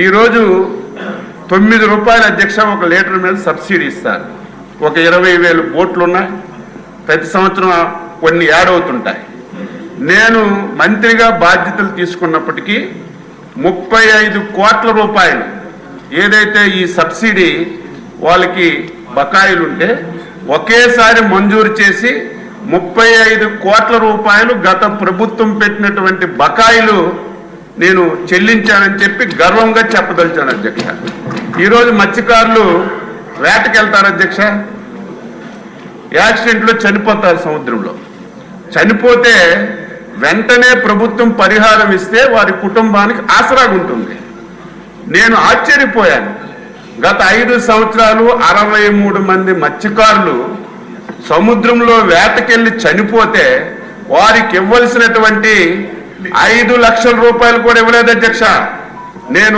ఈరోజు 9 రూపాయల అధ్యక్ష ఒక లీటర్ మీద సబ్సిడీ ఇస్తారు. ఒక 20,000 బోట్లు ఉన్నాయి. ప్రతి సంవత్సరం కొన్ని యాడ్ అవుతుంటాయి. నేను మంత్రిగా బాధ్యతలు తీసుకున్నప్పటికీ 35 కోట్ల రూపాయలు ఏదైతే ఈ సబ్సిడీ వాళ్ళకి బకాయిలుంటే ఒకేసారి మంజూరు చేసి 35 కోట్ల రూపాయలు గత ప్రభుత్వం పెట్టినటువంటి బకాయిలు నేను చెల్లించానని చెప్పి గర్వంగా చెప్పదలిచాను అధ్యక్ష. ఈరోజు మత్స్యకారులు వేటకెళ్తారు అధ్యక్ష, యాక్సిడెంట్లో చనిపోతారు సముద్రంలో. చనిపోతే వెంటనే ప్రభుత్వం పరిహారం ఇస్తే వారి కుటుంబానికి ఆసరాగా ఉంటుంది. నేను ఆశ్చర్యపోయాను. గత 5 సంవత్సరాలు 63 మంది మత్స్యకారులు సముద్రంలో వేటకెళ్ళి చనిపోతే వారికి ఇవ్వాల్సినటువంటి 5 లక్షల రూపాయలు కూడా ఇవ్వలేదు అధ్యక్ష. నేను